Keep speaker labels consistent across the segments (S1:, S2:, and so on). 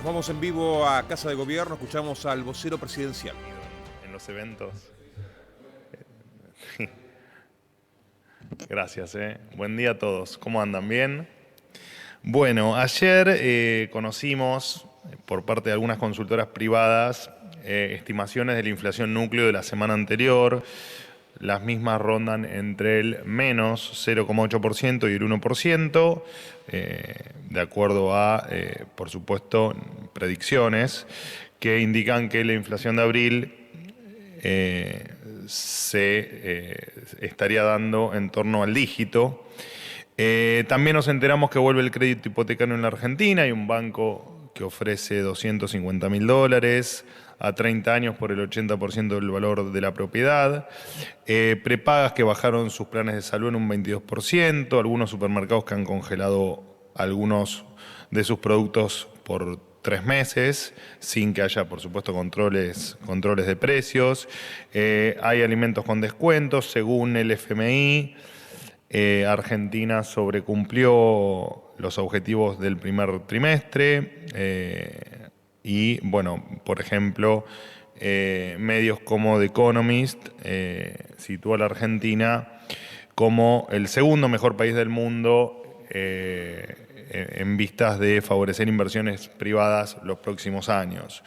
S1: Vamos en vivo a Casa de Gobierno, escuchamos al vocero presidencial.
S2: En los eventos. Gracias. Buen día a todos. ¿Cómo andan? ¿Bien? Bueno, ayer conocimos por parte de algunas consultoras privadas estimaciones de la inflación núcleo de la semana anterior. Las mismas rondan entre el menos 0,8% y el 1%, de acuerdo a, por supuesto, predicciones que indican que la inflación de abril se estaría dando en torno al dígito. También nos enteramos que vuelve el crédito hipotecario en la Argentina. Hay un banco que ofrece $250.000 a 30 años por el 80% del valor de la propiedad. Prepagas que bajaron sus planes de salud en un 22%. Algunos supermercados que han congelado algunos de sus productos por 3 meses, sin que haya, por supuesto, controles de precios. Hay alimentos con descuentos, según el FMI. Argentina sobrecumplió los objetivos del primer trimestre y, bueno, por ejemplo, medios como The Economist sitúa a la Argentina como el segundo mejor país del mundo en vistas de favorecer inversiones privadas los próximos años.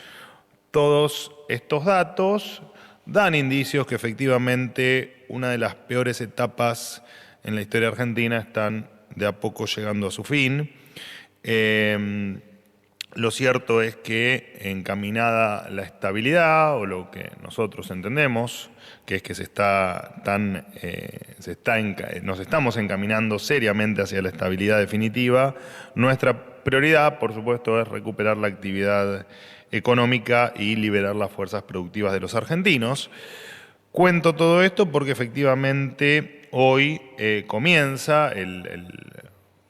S2: Todos estos datos dan indicios que efectivamente una de las peores etapas en la historia argentina están de a poco llegando a su fin. Lo cierto es que encaminada la estabilidad, o lo que nosotros entendemos, que es que nos estamos encaminando seriamente hacia la estabilidad definitiva, nuestra prioridad, por supuesto, es recuperar la actividad económica y liberar las fuerzas productivas de los argentinos. Cuento todo esto porque efectivamente hoy comienza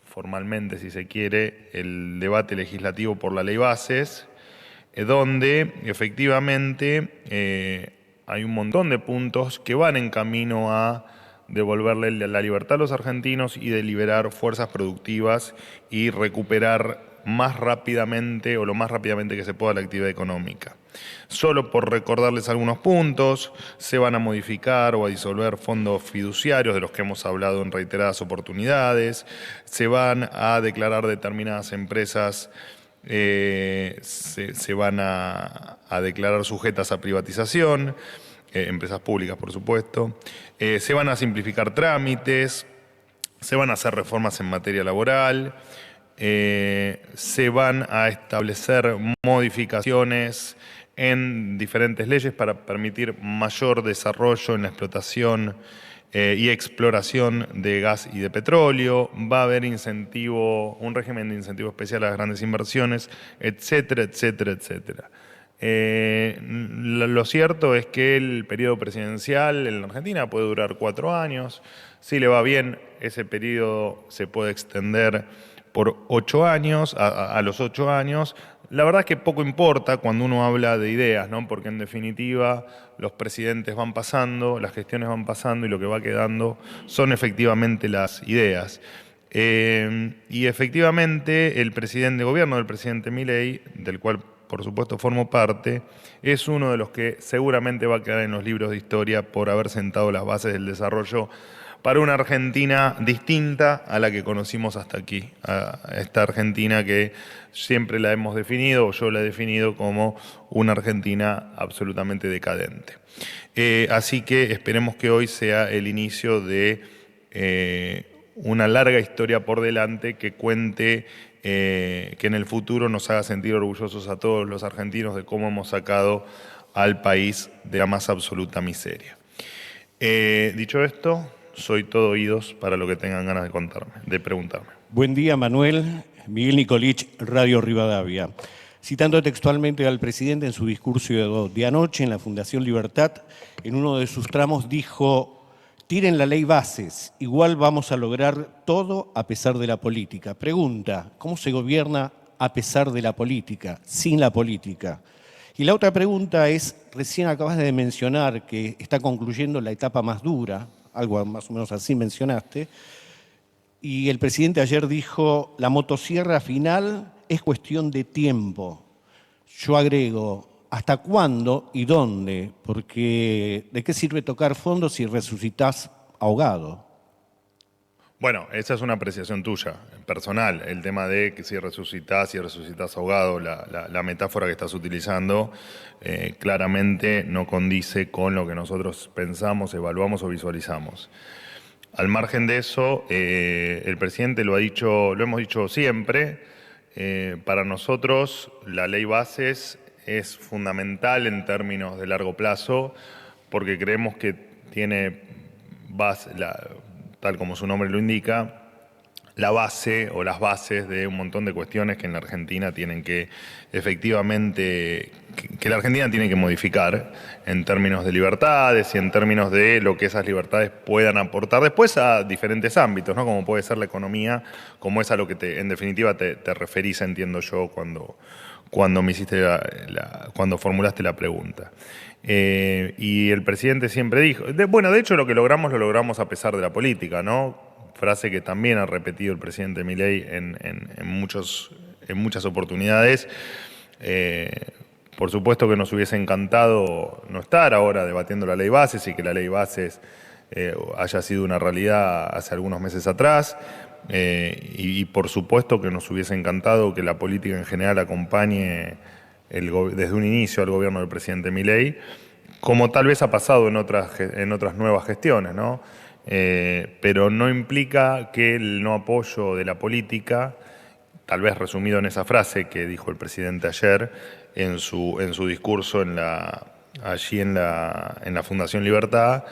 S2: formalmente, si se quiere, el debate legislativo por la Ley Bases, donde efectivamente hay un montón de puntos que van en camino a devolverle la libertad a los argentinos y de liberar fuerzas productivas y recuperar más rápidamente o lo más rápidamente que se pueda la actividad económica. Solo por recordarles algunos puntos, se van a modificar o a disolver fondos fiduciarios de los que hemos hablado en reiteradas oportunidades, se van a declarar determinadas empresas, se van a declarar sujetas a privatización, empresas públicas por supuesto, se van a simplificar trámites, se van a hacer reformas en materia laboral, se van a establecer modificaciones en diferentes leyes para permitir mayor desarrollo en la explotación y exploración de gas y de petróleo. Va a haber un régimen de incentivo especial a las grandes inversiones, etcétera, etcétera, etcétera. Lo cierto es que el periodo presidencial en la Argentina puede durar 4 años. Si le va bien, ese periodo se puede extender por 8 años, a los 8 años. La verdad es que poco importa cuando uno habla de ideas, ¿no? Porque en definitiva los presidentes van pasando, las gestiones van pasando y lo que va quedando son efectivamente las ideas. Y efectivamente el presidente de gobierno, el presidente Milei, del cual por supuesto formo parte, es uno de los que seguramente va a quedar en los libros de historia por haber sentado las bases del desarrollo para una Argentina distinta a la que conocimos hasta aquí, a esta Argentina que siempre la hemos definido, o yo la he definido como una Argentina absolutamente decadente. Así que esperemos que hoy sea el inicio de una larga historia por delante que cuente, que en el futuro nos haga sentir orgullosos a todos los argentinos de cómo hemos sacado al país de la más absoluta miseria. Dicho esto, soy todo oídos para lo que tengan ganas de contarme, de preguntarme.
S3: Buen día, Manuel. Miguel Nicolich, Radio Rivadavia. Citando textualmente al presidente en su discurso de anoche en la Fundación Libertad, en uno de sus tramos dijo: tiren la ley Bases, igual vamos a lograr todo a pesar de la política. Pregunta: ¿cómo se gobierna a pesar de la política, sin la política? Y la otra pregunta es, recién acabas de mencionar que está concluyendo la etapa más dura, algo más o menos así mencionaste, y el presidente ayer dijo: la motosierra final es cuestión de tiempo. yo agrego, ¿hasta cuándo y dónde? Porque ¿de qué sirve tocar fondo si resucitás ahogado?
S2: Bueno, esa es una apreciación tuya, personal, el tema de que si resucitás ahogado, la metáfora que estás utilizando claramente no condice con lo que nosotros pensamos, evaluamos o visualizamos. Al margen de eso, el presidente lo hemos dicho siempre, para nosotros la ley bases es fundamental en términos de largo plazo porque creemos que tiene base, tal como su nombre lo indica, la base o las bases de un montón de cuestiones que en la Argentina tienen que efectivamente, que la Argentina tiene que modificar en términos de libertades y en términos de lo que esas libertades puedan aportar después a diferentes ámbitos, ¿no? Como puede ser la economía, como es a lo que en definitiva te referís, entiendo yo, cuando me hiciste cuando formulaste la pregunta. Y el presidente siempre dijo, de hecho lo logramos a pesar de la política, ¿no? Frase que también ha repetido el presidente Milei en muchas oportunidades. Por supuesto que nos hubiese encantado no estar ahora debatiendo la ley bases y que la ley bases haya sido una realidad hace algunos meses atrás. Y por supuesto que nos hubiese encantado que la política en general acompañe desde un inicio al gobierno del presidente Milei, como tal vez ha pasado en otras nuevas gestiones, ¿no? Pero no implica que el no apoyo de la política, tal vez resumido en esa frase que dijo el presidente ayer en su discurso allí en la Fundación Libertad,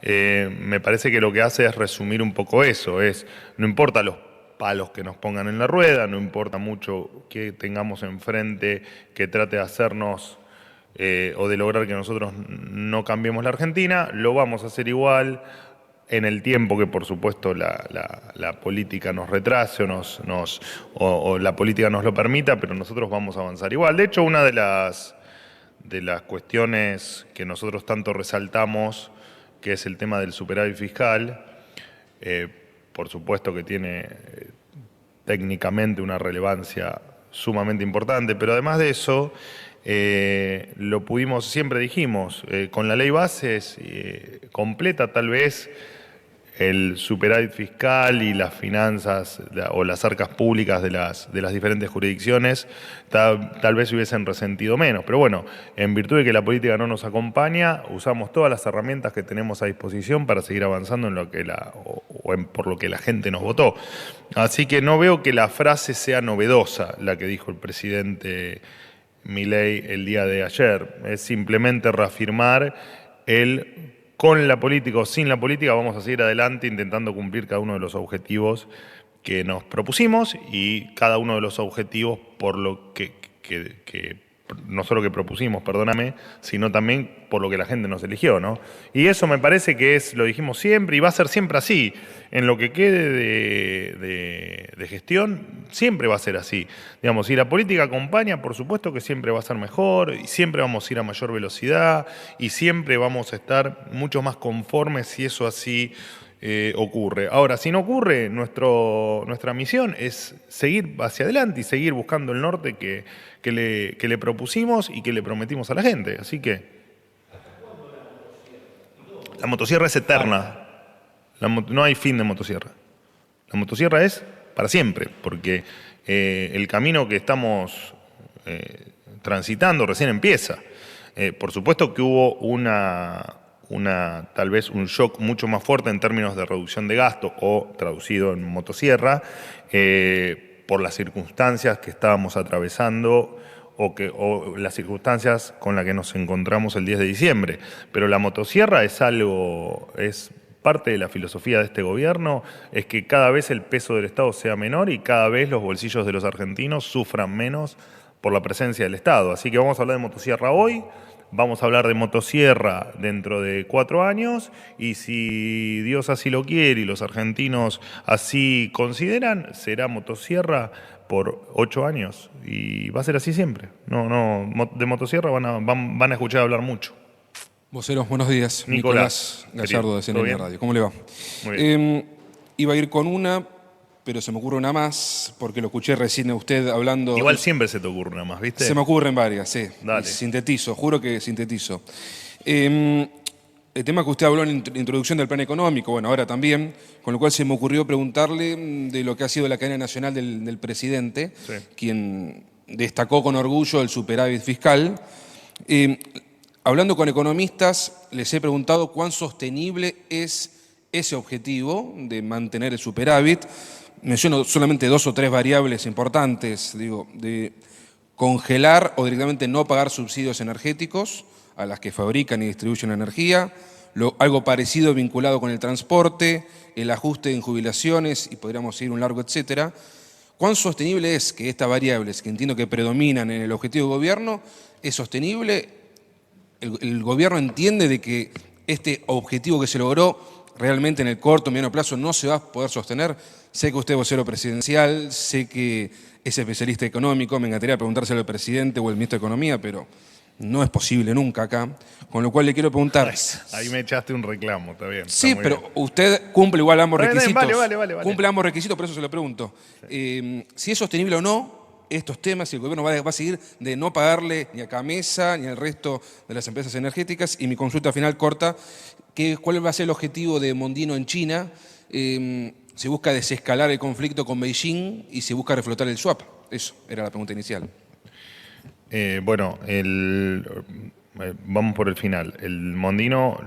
S2: me parece que lo que hace es resumir un poco eso, no importa los palos que nos pongan en la rueda, no importa mucho que tengamos enfrente que trate de hacernos o de lograr que nosotros no cambiemos la Argentina, lo vamos a hacer igual en el tiempo que por supuesto la política nos retrase o la política nos lo permita, pero nosotros vamos a avanzar igual. De hecho, una de las cuestiones que nosotros tanto resaltamos, que es el tema del superávit fiscal, por supuesto que tiene técnicamente una relevancia sumamente importante, pero además de eso, siempre dijimos, con la ley bases completa tal vez el superávit fiscal y las finanzas o las arcas públicas de las diferentes jurisdicciones tal vez se hubiesen resentido menos. Pero bueno, en virtud de que la política no nos acompaña, usamos todas las herramientas que tenemos a disposición para seguir avanzando en lo que por lo que la gente nos votó. Así que no veo que la frase sea novedosa, la que dijo el presidente Milei el día de ayer. Es simplemente reafirmar con la política o sin la política vamos a seguir adelante intentando cumplir cada uno de los objetivos que nos propusimos y cada uno de los objetivos por lo que no solo que propusimos, perdóname, sino también por lo que la gente nos eligió, ¿no? Y eso me parece que lo dijimos siempre y va a ser siempre así. En lo que quede de gestión, siempre va a ser así. Digamos, si la política acompaña, por supuesto que siempre va a ser mejor y siempre vamos a ir a mayor velocidad y siempre vamos a estar mucho más conformes si eso así ocurre. Ahora, si no ocurre, nuestra misión es seguir hacia adelante y seguir buscando el norte que le propusimos y que le prometimos a la gente. Así que la motosierra es eterna. No hay fin de motosierra. La motosierra es para siempre, porque el camino que estamos transitando recién empieza. Por supuesto que hubo tal vez un shock mucho más fuerte en términos de reducción de gasto o traducido en motosierra por las circunstancias que estábamos atravesando o las circunstancias con las que nos encontramos el 10 de diciembre. Pero la motosierra es parte de la filosofía de este gobierno, es que cada vez el peso del Estado sea menor y cada vez los bolsillos de los argentinos sufran menos por la presencia del Estado. Así que vamos a hablar de motosierra hoy. Vamos a hablar de motosierra dentro de 4 años y si Dios así lo quiere y los argentinos así consideran, será motosierra por 8 años y va a ser así siempre. De motosierra van a escuchar hablar mucho.
S4: Voceros, buenos días.
S2: Nicolás
S4: Gallardo de CNN Radio. ¿Cómo le va?
S2: Muy bien.
S4: Iba a ir con una, pero se me ocurre una más, porque lo escuché recién a usted hablando.
S2: Igual siempre se te ocurre una más, ¿viste?
S4: Se me ocurren varias, sí.
S2: Dale.
S4: Sintetizo, juro que sintetizo. El tema que usted habló en la introducción del plan económico, bueno, ahora también, con lo cual se me ocurrió preguntarle de lo que ha sido la cadena nacional del presidente,
S2: Sí.
S4: quien destacó con orgullo el superávit fiscal. Hablando con economistas, les he preguntado cuán sostenible es ese objetivo de mantener el superávit. Menciono solamente 2 o 3 variables importantes, digo, de congelar o directamente no pagar subsidios energéticos a las que fabrican y distribuyen energía, algo parecido vinculado con el transporte, el ajuste en jubilaciones y podríamos seguir un largo etcétera. ¿Cuán sostenible es que estas variables, que entiendo que predominan en el objetivo de gobierno, es sostenible? ¿El gobierno entiende de que este objetivo que se logró realmente en el corto o mediano plazo no se va a poder sostener? Sé que usted es vocero presidencial, sé que es especialista económico, me encantaría preguntárselo al presidente o al ministro de Economía, pero no es posible nunca acá. Con lo cual le quiero preguntar.
S2: Ahí me echaste un reclamo, está bien.
S4: Sí,
S2: está muy
S4: pero
S2: bien.
S4: usted cumple igual ambos
S2: Vale,
S4: requisitos.
S2: vale.
S4: Cumple ambos requisitos, por eso se lo pregunto. Si es sostenible o no estos temas, si el gobierno va a seguir de no pagarle ni a Camesa ni al resto de las empresas energéticas. Y mi consulta final corta, ¿cuál va a ser el objetivo de Mondino en China? ¿Se busca desescalar el conflicto con Beijing y se busca reflotar el swap? Eso era la pregunta inicial.
S2: Vamos por el final. El Mondino,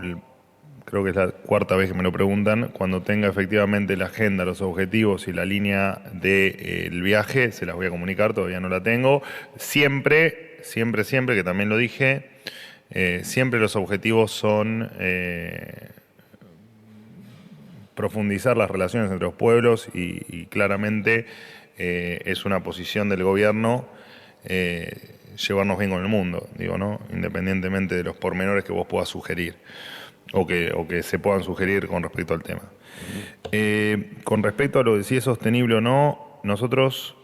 S2: creo que es la 4ª vez que me lo preguntan. Cuando tenga efectivamente la agenda, los objetivos y la línea del viaje, se las voy a comunicar, todavía no la tengo. Siempre, que también lo dije, siempre los objetivos son profundizar las relaciones entre los pueblos y claramente es una posición del gobierno llevarnos bien con el mundo, digo, ¿no? Independientemente de los pormenores que vos puedas sugerir o que se puedan sugerir con respecto al tema. Con respecto a lo de si es sostenible o no, nosotros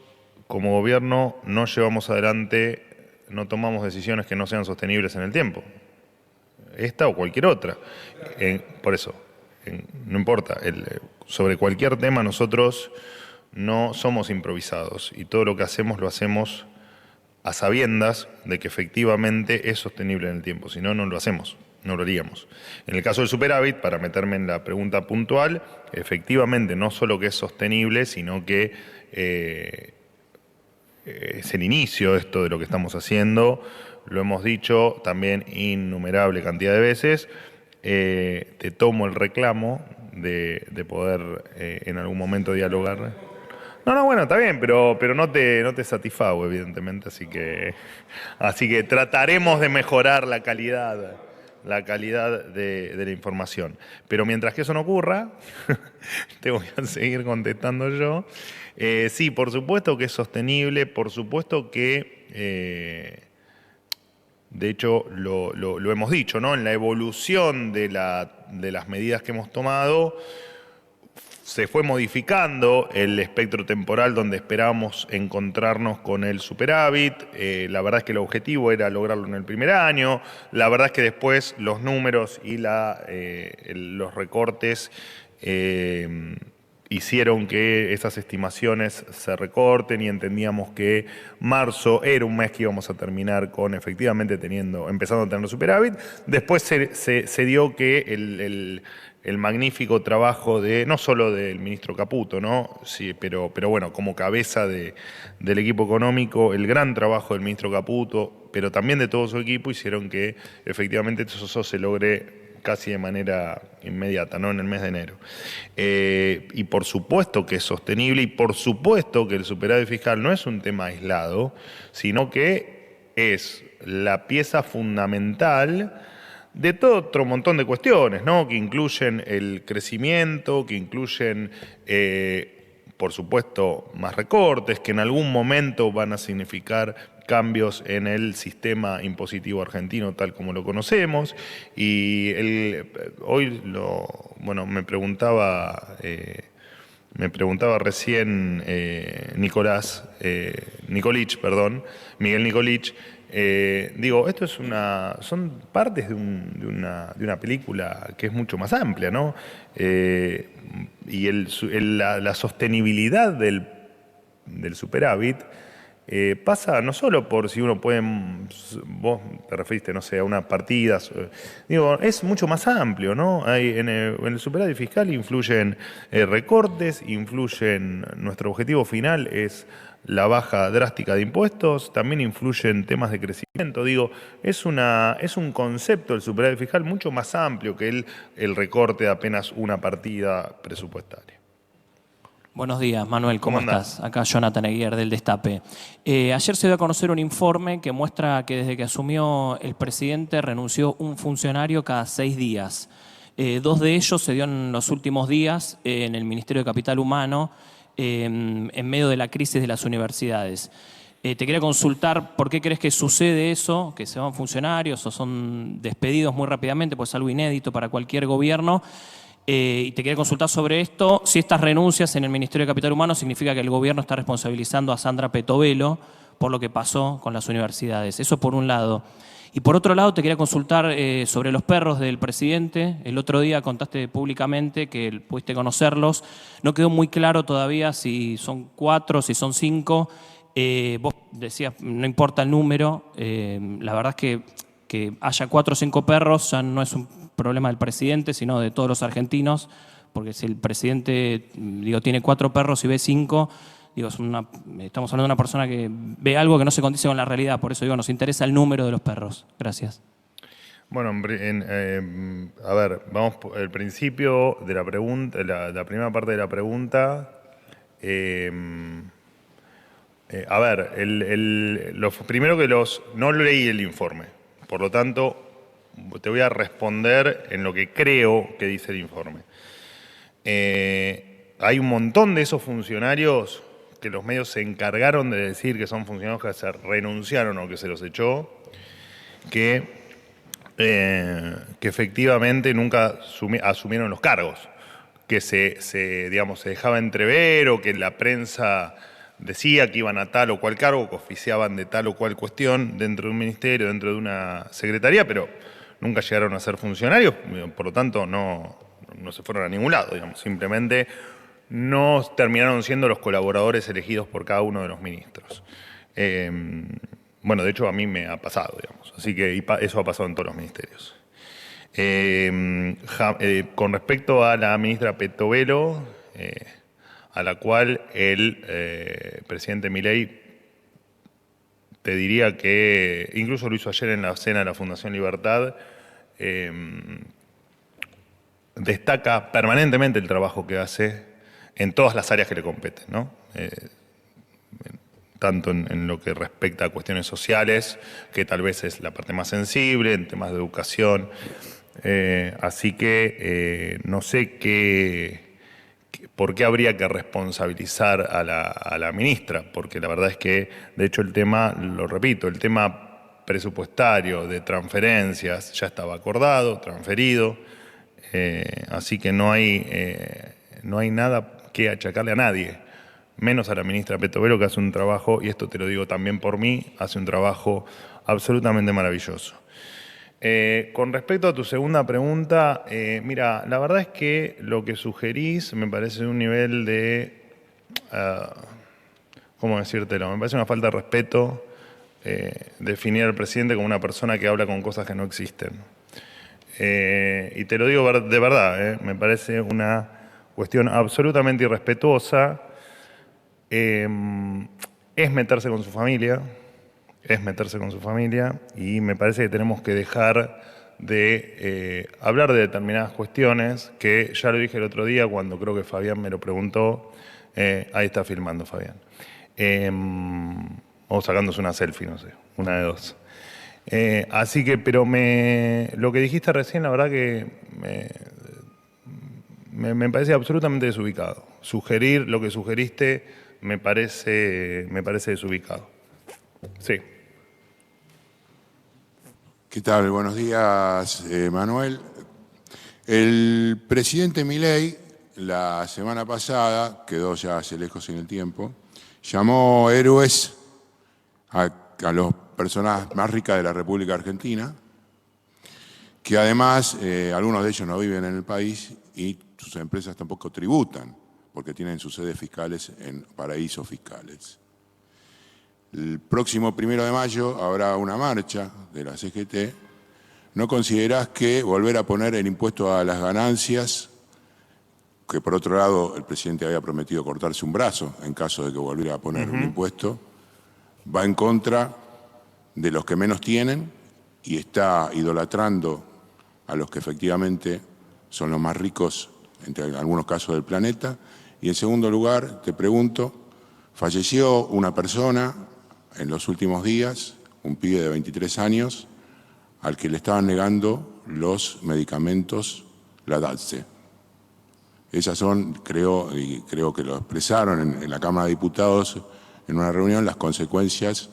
S2: como gobierno no llevamos adelante, no tomamos decisiones que no sean sostenibles en el tiempo. Esta o cualquier otra. Por eso, no importa, sobre cualquier tema nosotros no somos improvisados y todo lo que hacemos lo hacemos a sabiendas de que efectivamente es sostenible en el tiempo, si no, no lo hacemos, no lo haríamos. En el caso del superávit, para meterme en la pregunta puntual, efectivamente no solo que es sostenible, sino que es el inicio de esto de lo que estamos haciendo, lo hemos dicho también innumerable cantidad de veces. Te tomo el reclamo de poder en algún momento dialogar. No, bueno, está bien, pero no te satisfago, evidentemente, así que trataremos de mejorar la calidad de la información. Pero mientras que eso no ocurra, te voy a seguir contestando yo. Sí, por supuesto que es sostenible, por supuesto que, de hecho, lo hemos dicho, ¿no? En la evolución de las medidas que hemos tomado, se fue modificando el espectro temporal donde esperábamos encontrarnos con el superávit. La verdad es que el objetivo era lograrlo en el primer año. La verdad es que después los números y los recortes hicieron que esas estimaciones se recorten y entendíamos que marzo era un mes que íbamos a terminar con efectivamente empezando a tener superávit. Después se dio que el magnífico trabajo no solo del ministro Caputo, ¿no? Sí, pero bueno, como cabeza del equipo económico, el gran trabajo del ministro Caputo, pero también de todo su equipo, hicieron que efectivamente eso se logre casi de manera inmediata, ¿no? En el mes de enero. Y por supuesto que es sostenible y por supuesto que el superávit fiscal no es un tema aislado, sino que es la pieza fundamental de todo otro montón de cuestiones, ¿no? Que incluyen el crecimiento, que incluyen, por supuesto, más recortes, que en algún momento van a significar cambios en el sistema impositivo argentino tal como lo conocemos. Y hoy me preguntaba recién Miguel Nicolich, Digo, esto es son partes de una película que es mucho más amplia, ¿no? Y la sostenibilidad del superávit pasa no solo por si uno puede, vos te referiste, no sé, a unas partidas, digo, es mucho más amplio, ¿no? En el superávit fiscal influyen recortes, nuestro objetivo final es la baja drástica de impuestos, también influyen temas de crecimiento, digo, es un concepto el superávit fiscal mucho más amplio que el recorte de apenas una partida presupuestaria.
S5: Buenos días, Manuel, ¿cómo
S2: ¿Cómo andás?
S5: estás? Acá Jonathan Eguier del Destape. Ayer se dio a conocer un informe que muestra que desde que asumió el presidente renunció un funcionario cada 6 días. 2 de ellos se dio en los últimos días en el Ministerio de Capital Humano, en medio de la crisis de las universidades. Te quería consultar por qué crees que sucede eso, que se van funcionarios o son despedidos muy rápidamente, pues es algo inédito para cualquier gobierno. Y te quería consultar sobre esto, si estas renuncias en el Ministerio de Capital Humano significa que el gobierno está responsabilizando a Sandra Petovelo por lo que pasó con las universidades. Eso por un lado. Y por otro lado te quería consultar sobre los perros del presidente. El otro día contaste públicamente que pudiste conocerlos. No quedó muy claro todavía si son 4, si son 5. Vos decías, no importa el número. La verdad es que haya 4 o 5 perros ya no es un problema del presidente, sino de todos los argentinos, porque si el presidente, tiene 4 perros y ve 5, estamos hablando de una persona que ve algo que no se condice con la realidad, por eso nos interesa el número de los perros. Gracias.
S2: Bueno, a ver, vamos por el principio de la pregunta, la primera parte de la pregunta. A ver, primero que no leí el informe, por lo tanto, te voy a responder en lo que creo que dice el informe. Hay un montón de esos funcionarios que los medios se encargaron de decir que son funcionarios que se renunciaron o que se los echó, que efectivamente nunca asumieron los cargos, que se dejaba entrever o que la prensa decía que iban a tal o cual cargo, que oficiaban de tal o cual cuestión dentro de un ministerio, dentro de una secretaría, pero nunca llegaron a ser funcionarios, por lo tanto no se fueron a ningún lado, simplemente no terminaron siendo los colaboradores elegidos por cada uno de los ministros. Bueno, de hecho a mí me ha pasado, así que eso ha pasado en todos los ministerios. Con respecto a la ministra Petovelo, a la cual el presidente Milei, te diría que, incluso lo hizo ayer en la cena de la Fundación Libertad, destaca permanentemente el trabajo que hace en todas las áreas que le competen, ¿no? Tanto en lo que respecta a cuestiones sociales, que tal vez es la parte más sensible, en temas de educación. Así que no sé por qué habría que responsabilizar a la ministra, porque la verdad es que, de hecho, el tema, lo repito, el tema presupuestario de transferencias ya estaba acordado, transferido, así que no hay nada que achacarle a nadie, menos a la ministra Petovelo, que hace un trabajo, y esto te lo digo también por mí, hace un trabajo absolutamente maravilloso. Con respecto a tu segunda pregunta, mira, la verdad es que lo que sugerís me parece un nivel de, ¿cómo decírtelo? Me parece una falta de respeto definir al presidente como una persona que habla con cosas que no existen. Y te lo digo de verdad, me parece una cuestión absolutamente irrespetuosa. Es meterse con su familia. Y me parece que tenemos que dejar de hablar de determinadas cuestiones que ya lo dije el otro día cuando creo que Fabián me lo preguntó. Ahí está filmando Fabián. O sacándose una selfie, no sé, una de dos. Así que, pero lo que dijiste recién, la verdad que me parece absolutamente desubicado. Sugerir lo que sugeriste me parece desubicado. Sí.
S6: ¿Qué tal? Buenos días, Manuel. El presidente Milei, la semana pasada, quedó ya hace lejos en el tiempo, llamó héroes a los personas más ricas de la República Argentina, que además algunos de ellos no viven en el país y sus empresas tampoco tributan, porque tienen sus sedes fiscales en paraísos fiscales. El próximo 1 de mayo habrá una marcha de la CGT. ¿No considerás que volver a poner el impuesto a las ganancias, que por otro lado el presidente había prometido cortarse un brazo en caso de que volviera a poner un impuesto, va en contra de los que menos tienen y está idolatrando a los que efectivamente son los más ricos, entre algunos casos del planeta? Y en segundo lugar, te pregunto, falleció una persona en los últimos días, un pibe de 23 años, al que le estaban negando los medicamentos, la DATSE. Esas son, creo que lo expresaron en la Cámara de Diputados en una reunión, las consecuencias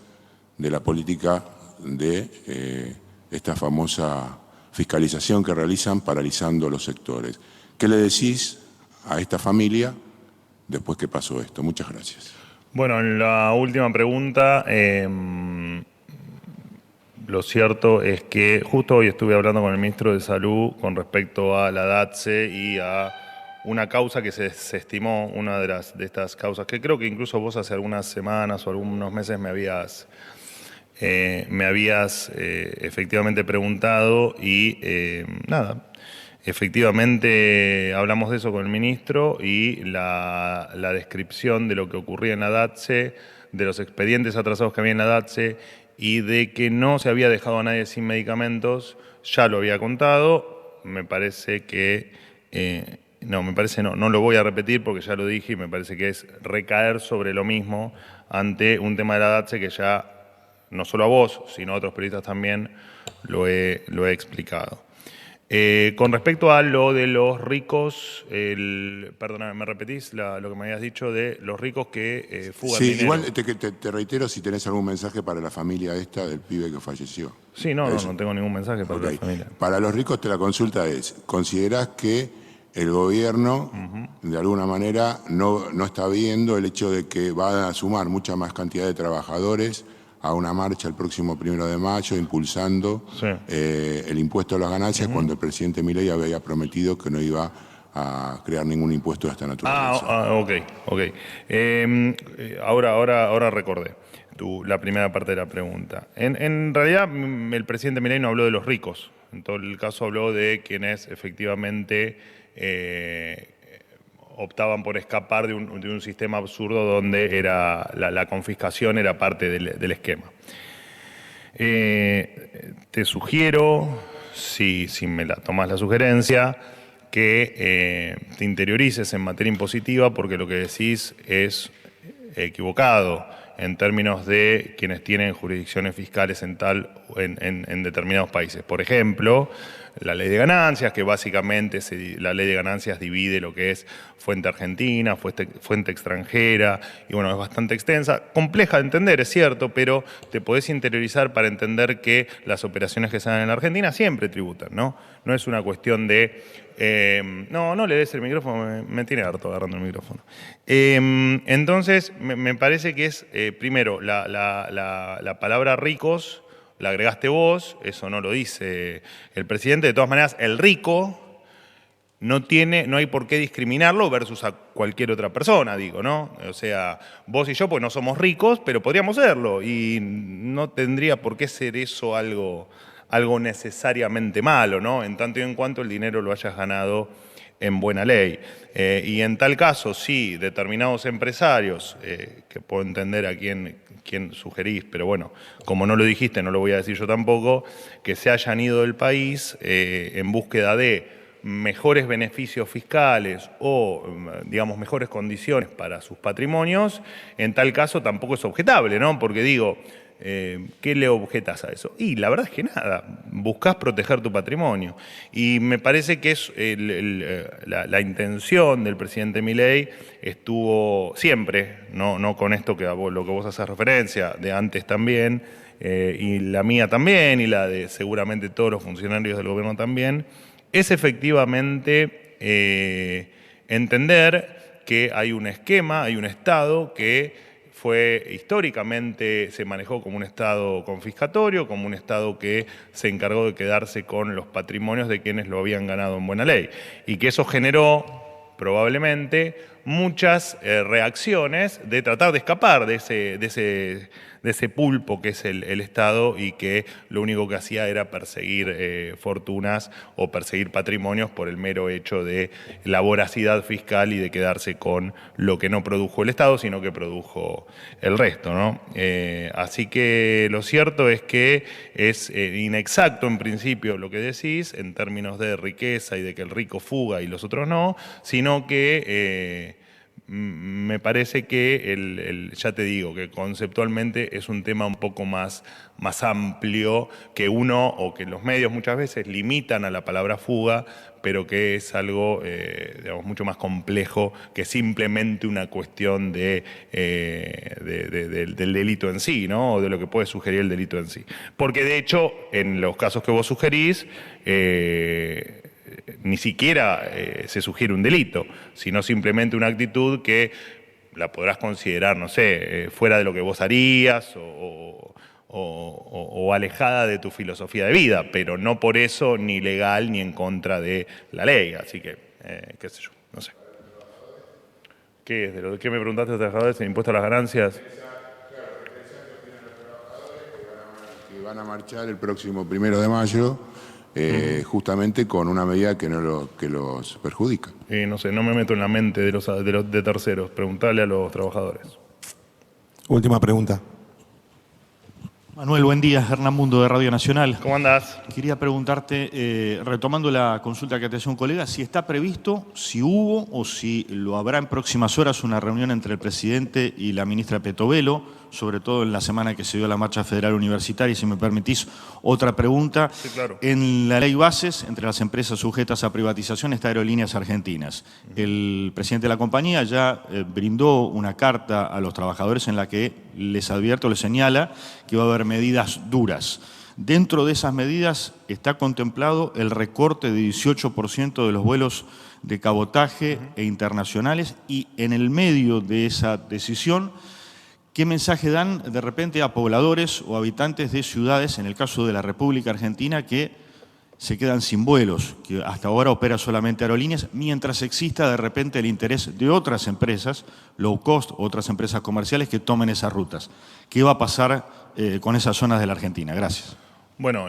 S6: de la política de esta famosa fiscalización que realizan paralizando los sectores. ¿Qué le decís a esta familia después que pasó esto? Muchas gracias.
S2: Bueno, en la última pregunta, lo cierto es que justo hoy estuve hablando con el ministro de Salud con respecto a la DATSE y a una causa que se estimó, una de estas causas, que creo que incluso vos hace algunas semanas o algunos meses me habías efectivamente preguntado y nada. Efectivamente, hablamos de eso con el ministro y la descripción de lo que ocurría en la DATSE, de los expedientes atrasados que había en la DATSE y de que no se había dejado a nadie sin medicamentos, ya lo había contado. Me parece que, no lo voy a repetir porque ya lo dije y me parece que es recaer sobre lo mismo ante un tema de la DATSE que ya, no solo a vos, sino a otros periodistas también, lo he explicado. Con respecto a lo de los ricos, perdóname, ¿me repetís lo que me habías dicho de los ricos que fugan dinero?
S6: Sí, igual te reitero si tenés algún mensaje para la familia esta del pibe que falleció.
S2: Sí, no tengo ningún mensaje para la familia.
S6: Para los ricos la consulta es, ¿considerás que el gobierno de alguna manera no está viendo el hecho de que va a sumar mucha más cantidad de trabajadores a una marcha el próximo 1 de mayo impulsando el impuesto a las ganancias cuando el presidente Milei había prometido que no iba a crear ningún impuesto de esta naturaleza?
S2: Ok. Ahora recordé la primera parte de la pregunta. En realidad el presidente Milei no habló de los ricos. En todo el caso habló de quienes efectivamente optaban por escapar de un sistema absurdo donde la confiscación era parte del esquema. Te sugiero, si me tomas la sugerencia, que te interiorices en materia impositiva porque lo que decís es equivocado en términos de quienes tienen jurisdicciones fiscales en determinados países. Por ejemplo, la ley de ganancias, que básicamente la ley de ganancias divide lo que es fuente argentina, fuente extranjera, y bueno, es bastante extensa, compleja de entender, es cierto, pero te podés interiorizar para entender que las operaciones que se dan en la Argentina siempre tributan, ¿no? No es una cuestión de... no le des el micrófono, me tiene harto agarrando el micrófono. Entonces, me parece que es, primero, la palabra ricos, la agregaste vos, eso no lo dice el presidente. De todas maneras, el rico no hay por qué discriminarlo versus a cualquier otra persona, digo, ¿no? O sea, vos y yo pues no somos ricos, pero podríamos serlo y no tendría por qué ser eso algo necesariamente malo, ¿no? En tanto y en cuanto el dinero lo hayas ganado en buena ley. Y en tal caso, sí, determinados empresarios, que puedo entender a quién sugerís, pero bueno, como no lo dijiste, no lo voy a decir yo tampoco, que se hayan ido del país en búsqueda de mejores beneficios fiscales o, digamos, mejores condiciones para sus patrimonios, en tal caso tampoco es objetable, ¿no? Porque digo, ¿qué le objetas a eso? Y la verdad es que nada, buscás proteger tu patrimonio. Y me parece que es la intención del presidente Milei estuvo siempre, no con esto lo que vos haces referencia, de antes también, y la mía también, y la de seguramente todos los funcionarios del gobierno también, es efectivamente entender que hay un esquema, hay un Estado que fue históricamente, se manejó como un Estado confiscatorio, como un Estado que se encargó de quedarse con los patrimonios de quienes lo habían ganado en buena ley. Y que eso generó, probablemente, muchas reacciones de tratar de escapar de ese pulpo que es el Estado y que lo único que hacía era perseguir fortunas o perseguir patrimonios por el mero hecho de la voracidad fiscal y de quedarse con lo que no produjo el Estado, sino que produjo el resto, ¿no? Así que lo cierto es que es inexacto en principio lo que decís en términos de riqueza y de que el rico fuga y los otros no, sino que me parece que, ya te digo, que conceptualmente es un tema un poco más amplio que uno, o que los medios muchas veces limitan a la palabra fuga, pero que es algo, digamos, mucho más complejo que simplemente una cuestión del delito en sí, ¿no? O de lo que puede sugerir el delito en sí. Porque de hecho, en los casos que vos sugerís, ni siquiera se sugiere un delito, sino simplemente una actitud que la podrás considerar, no sé, fuera de lo que vos harías o alejada de tu filosofía de vida, pero no por eso ni legal ni en contra de la ley. Así que, qué sé yo, no sé. ¿Qué es? ¿Qué me preguntaste de los trabajadores? ¿El impuesto a las ganancias?
S6: Que van a marchar el próximo 1 de mayo, justamente con una medida que los perjudica.
S2: No sé, no me meto en la mente de terceros. Preguntale a los trabajadores.
S7: Última pregunta.
S8: Manuel, buen día. Hernán Mundo, de Radio Nacional.
S2: ¿Cómo andás?
S8: Quería preguntarte, retomando la consulta que te hacía un colega, si está previsto, si hubo o si lo habrá en próximas horas una reunión entre el presidente y la ministra Petovelo, sobre todo en la semana que se dio la marcha federal universitaria. Y si me permitís, otra pregunta.
S2: Sí, claro.
S8: En la ley bases, entre las empresas sujetas a privatización, está Aerolíneas Argentinas. El presidente de la compañía ya brindó una carta a los trabajadores en la que les advierte o les señala que va a haber medidas duras. Dentro de esas medidas está contemplado el recorte de 18% de los vuelos de cabotaje e internacionales, y en el medio de esa decisión, ¿qué mensaje dan de repente a pobladores o habitantes de ciudades, en el caso de la República Argentina, que se quedan sin vuelos, que hasta ahora opera solamente Aerolíneas, mientras exista de repente el interés de otras empresas, low cost, otras empresas comerciales que tomen esas rutas? ¿Qué va a pasar con esas zonas de la Argentina? Gracias.
S2: Bueno,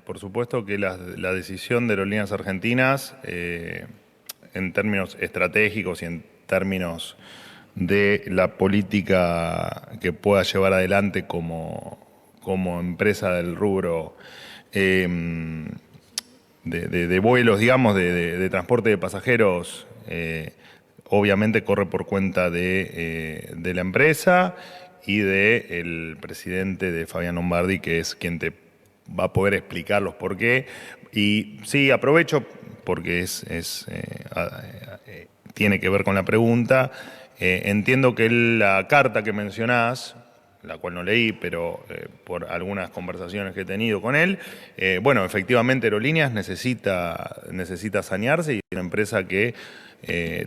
S2: por supuesto que la decisión de Aerolíneas Argentinas, en términos estratégicos y en términos de la política que pueda llevar adelante como empresa del rubro de vuelos, digamos, de transporte de pasajeros, obviamente corre por cuenta de la empresa y del presidente, de Fabián Lombardi, que es quien te va a poder explicar los por qué. Y sí, aprovecho porque tiene que ver con la pregunta. Entiendo que la carta que mencionás, la cual no leí, pero por algunas conversaciones que he tenido con él, bueno, efectivamente Aerolíneas necesita sanearse, y es una empresa que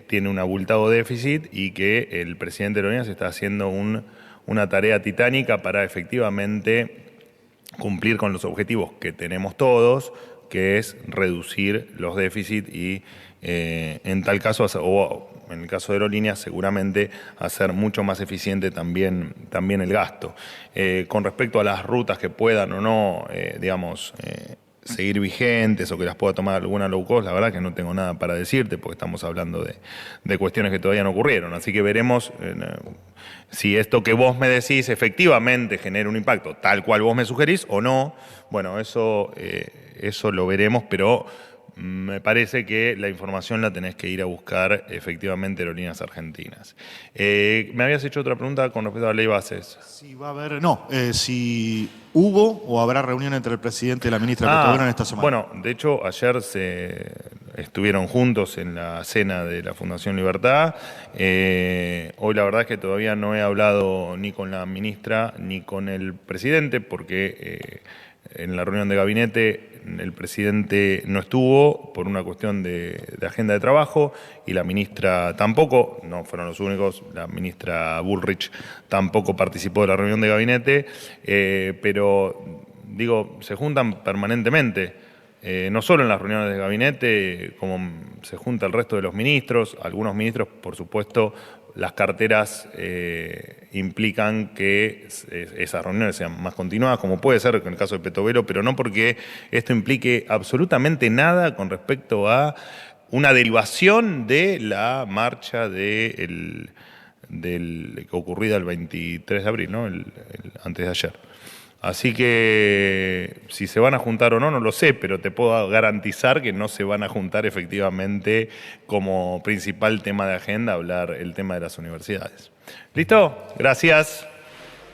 S2: tiene un abultado déficit, y que el presidente de Aerolíneas está haciendo una tarea titánica para efectivamente cumplir con los objetivos que tenemos todos, que es reducir los déficits y en tal caso, o en el caso de Aerolíneas, seguramente hacer mucho más eficiente también el gasto. Con respecto a las rutas que puedan o no, seguir vigentes o que las pueda tomar alguna low cost, la verdad que no tengo nada para decirte, porque estamos hablando de cuestiones que todavía no ocurrieron. Así que veremos si esto que vos me decís efectivamente genera un impacto tal cual vos me sugerís o no. Bueno, eso lo veremos, pero me parece que la información la tenés que ir a buscar efectivamente Aerolíneas Argentinas. Me habías hecho otra pregunta con respecto a la ley bases.
S8: Si va a haber, si hubo o habrá reunión entre el presidente y la ministra Petovelo en esta semana.
S2: Bueno, de hecho, ayer estuvieron juntos en la cena de la Fundación Libertad. Hoy la verdad es que todavía no he hablado ni con la ministra ni con el presidente, porque en la reunión de gabinete el presidente no estuvo por una cuestión de agenda de trabajo y la ministra tampoco, no fueron los únicos, la ministra Bullrich tampoco participó de la reunión de gabinete, pero digo, se juntan permanentemente, no solo en las reuniones de gabinete, como se junta el resto de los ministros, algunos ministros, por supuesto, las carteras implican que esas reuniones sean más continuadas, como puede ser en el caso de Petovelo, pero no porque esto implique absolutamente nada con respecto a una derivación de la marcha ocurrida el 23 de abril, ¿no? Antes de ayer. Así que si se van a juntar o no, no lo sé, pero te puedo garantizar que no se van a juntar efectivamente como principal tema de agenda hablar el tema de las universidades. ¿Listo? Gracias.